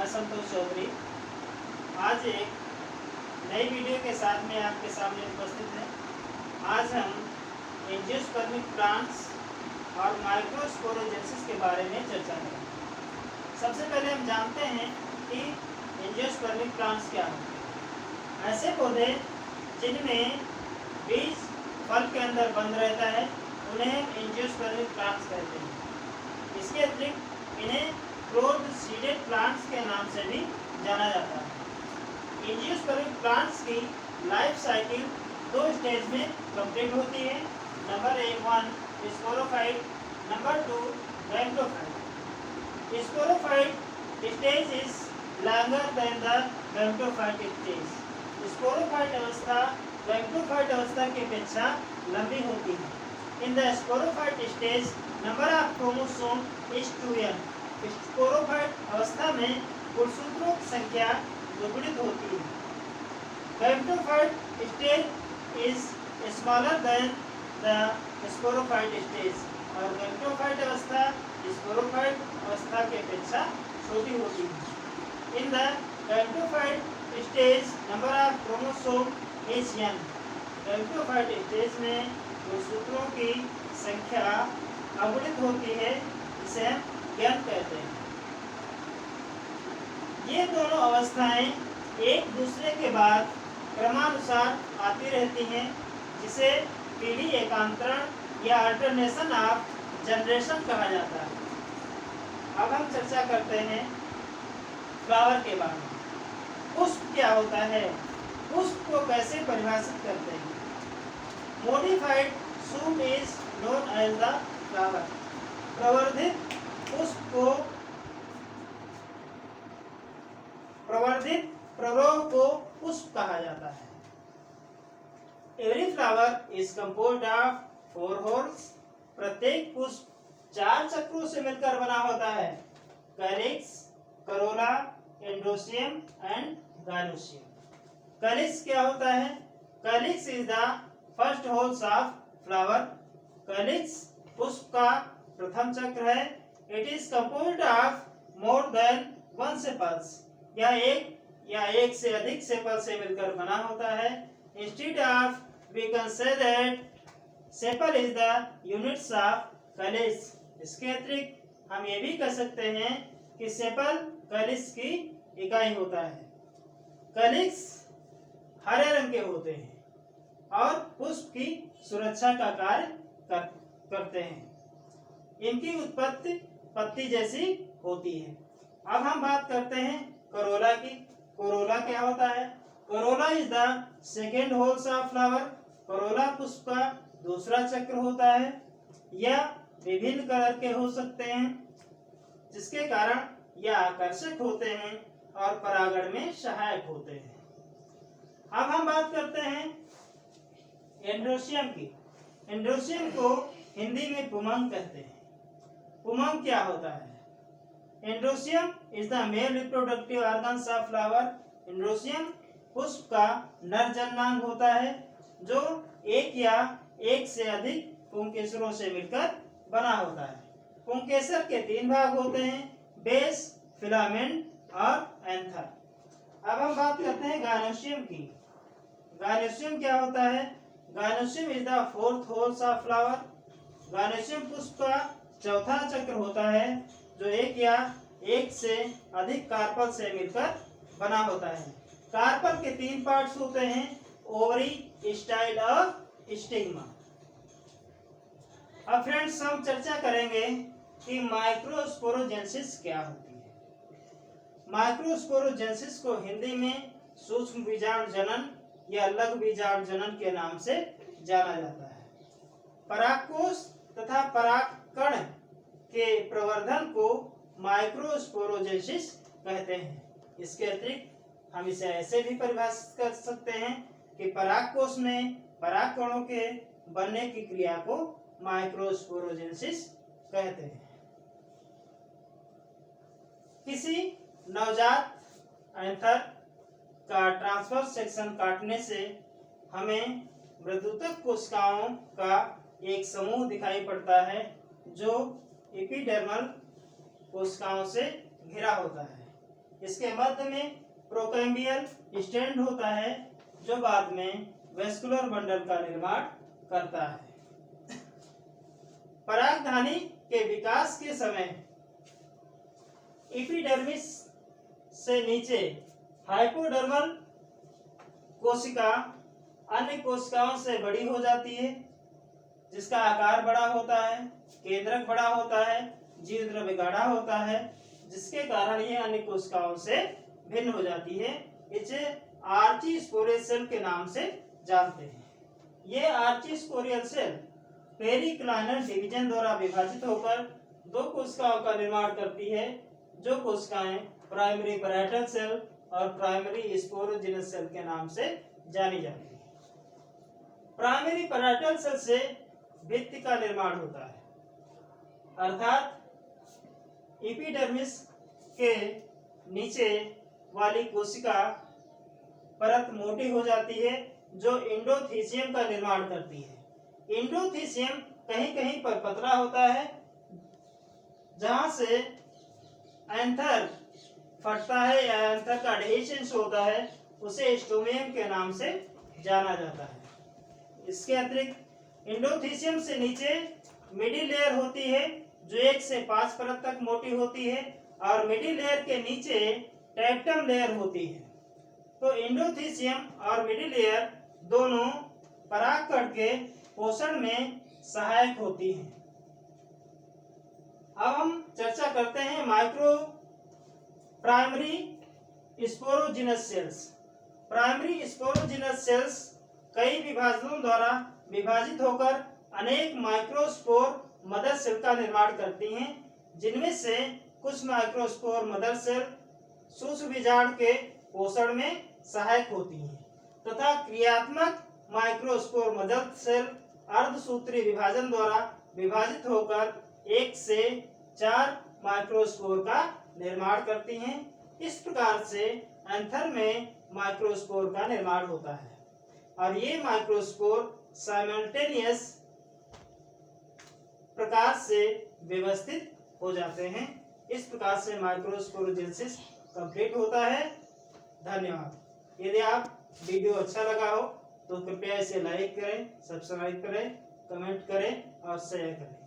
मैं संतोष चौधरी आज एक नई वीडियो के साथ में आपके सामने उपस्थित है। आज हम एंजियोस्पर्मिक प्लांट्स और माइक्रोस्पोरोजेंसिस के बारे में चर्चा करेंगे। सबसे पहले हम जानते हैं कि एंजियोस्पर्मिक प्लांट्स क्या होते हैं। ऐसे पौधे जिनमें बीज फल के अंदर बंद रहता है उन्हें एंजियोस्पर्मिक प्लांट्स कहते हैं। इसके अतिरिक्त इन्हें क्लोज्ड सीडेड प्लांट्स के नाम से भी जाना जाता है। एंजियोस्पर्मिक प्लांट्स की लाइफ साइकिल दो स्टेज में कंप्लीट होती है। Number 1 sporophyte, number 2 gametophyte. Sporophyte stage is longer than the gametophyte stage. Sporophyte अवस्था गैमेटोफाइट अवस्था की अपेक्षा लंबी होती है। In the sporophyte stage number of chromosome is 2n। Sporophyte अवस्था में गुणसूत्रों की संख्या द्विगुणित होती है। Gametophyte stage is smaller than the sporophyte stage. और गैमेटोफाइट अवस्था स्पोरोफाइट अवस्था की अपेक्षा छोटी होती है। In the gametophyte stage number of chromosome is n। Gametophyte stage में गुणसूत्रों की संख्या अगुणित होती है, इसे हम ज्ञान कहते हैं। ये दोनों अवस्थाएं एक दूसरे के बाद क्रमानुसार आती रहती हैं, जिसे पीढ़ी एकांतरण या अल्टरनेशन ऑफ जनरेशन कहा जाता है। अब हम चर्चा करते हैं फ्लावर के बारे में। पुष्प क्या होता है, पुष्प को कैसे परिभाषित करते हैं। Modified shoot is known as the flower. प्रवर्धित पुष्प को पुष्प कहा जाता है। Every flower is composed of 4 whorls. प्रत्येक पुष्प 4 चक्रों से मिलकर बना होता है। Calyx, corolla, androecium and gynoecium. Calyx क्या होता है? Calyx is the first whorls of flower. Calyx पुष्प का प्रथम चक्र है। It is composed of more than 1 sepals. यह एक से अधिक सेपल से मिलकर बना होता है। Instead of we can say that sepal is the units of calyx. इसके अतिरिक्त हम ये भी कह सकते हैं कि सेपल कैलिक्स की इकाई होता है। कैलिक्स हरे रंग के होते हैं और पुष्प की सुरक्षा का कार्य करते हैं। इनकी उत्पत्ति पत्ती जैसी होती है। अब हम बात करते हैं करोला की। करोला क्या होता है? Corolla is the second holes of flower. Corolla पुष्प का दूसरा चक्र होता है। यह विभिन्न कलर के हो सकते हैं, जिसके कारण यह आकर्षक होते हैं और परागण में सहायक होते हैं। अब हम बात करते हैं एंड्रोसियम की। एंड्रोसियम को हिंदी में पुमंग कहते हैं। पुमंग क्या होता है? Androecium is the male reproductive organs of flower. Androecium पुष्प का नर जननांग होता है, जो एक या एक से अधिक पुंकेसरों से मिलकर बना होता है। पुंकेसर के 3 भाग होते हैं, बेस, फिलामेंट और एंथर। अब हम बात करते हैं गायनोसियम की। गायनोसियम क्या होता है? Gynoecium is the fourth holes of flower. Gynoecium पुष्प का चौथा चक्र होता है, जो एक या एक से अधिक कार्पल से मिलकर बना होता है। कार्पल के 3 पार्ट्स होते हैं, ओवरी, स्टाइल और स्टिग्मा। अब फ्रेंड्स हम चर्चा करेंगे कि माइक्रोस्पोरोजेंसिस क्या होती है। माइक्रोस्पोरोजेंसिस को हिंदी में सूक्ष्म बीजाणु जनन या लघु बीजाणु जनन के नाम से जाना जाता है। परागकोश तथा परागकण के प्रवर्धन को माइक्रोस्पोरोजेंसिस कहते हैं। इसके अतिरिक्त हम इसे ऐसे भी परिभाषित कर सकते हैं कि परागकोश में परागकणों के बनने की क्रिया को माइक्रोस्पोरोजेंसिस कहते हैं। किसी नवजात एंथर का ट्रांसवर्स सेक्शन काटने से हमें मृदुतक कोशिकाओं का एक समूह दिखाई पड़ता है, जो एपिडर्मल कोशिकाओं से घिरा होता है। इसके मध्य में प्रोकैम्बियल स्टैंड होता है जो बाद में वेस्कुलर बंडल का निर्माण करता है। परागधानी के विकास के समय एपिडर्मिस से नीचे हाइपोडर्मल कोशिका अन्य कोशिकाओं से बड़ी हो जाती है, जिसका आकार बड़ा होता है, केंद्रक बड़ा होता है, जीव द्रव्य गाढ़ा होता है, जिसके कारण ये अन्य कोशिकाओं से भिन्न हो जाती है। इसे आर्चीस्पोरियल सेल के नाम से जानते हैं। ये आर्चीस्पोरियल सेल पेरिक्लाइनल डिवीजन द्वारा विभाजित होकर दो कोशिकाओं का निर्माण करती है, जो कोशिकाएं प्राइमरी पैराइटल सेल और प्राइमरी स्पोरोजिनस सेल के नाम से जानी जाती है। प्राइमरी पैराइटल सेल से भित्ति का निर्माण होता है, अर्थात एपिडर्मिस के नीचे वाली कोशिका परत मोटी हो जाती है जो एंडोथीसियम का निर्माण करती है। एंडोथीसियम कहीं कहीं पर पतला होता है, जहां से एंथर फटता है या एंथर का एडहेशन होता है, उसे स्टोमियम के नाम से जाना जाता है। इसके अतिरिक्त एंडोथीसियम से नीचे मिडिल लेयर होती है जो 1 से 5 परत तक मोटी होती है, और मिडिल लेयर के नीचे टैप्टम लेयर होती है। तो एंडोथीसियम और मिडिल लेयर दोनों परागकण के पोषण में सहायक होती हैं। अब हम चर्चा करते हैं micro primary sporogenous sales. Primary sporogenous sales कई विभाजनों द्वारा विभाजित होकर अनेक माइक्रोस्पोर मदर सेल का निर्माण करती हैं, जिनमें से कुछ माइक्रोस्पोर मदर सेल सूक्ष्म बीजाणु के पोषण में सहायक होती हैं, तथा क्रियात्मक माइक्रोस्पोर मदर सेल अर्धसूत्री विभाजन द्वारा विभाजित होकर 1 से 4 माइक्रोस्पोर का निर्माण करती हैं। इस प्रकार से एंथर में माइक्रोस्पोर का निर्माण होता है, और ये माइक्रोस्पोर साइमल्टेनियस प्रकार से व्यवस्थित हो जाते हैं। इस प्रकार से माइक्रोस्पोरोजेनेसिस कंप्लीट होता है। धन्यवाद। यदि आप वीडियो अच्छा लगा हो तो कृपया इसे लाइक करें, सब्सक्राइब करें, कमेंट करें और शेयर करें।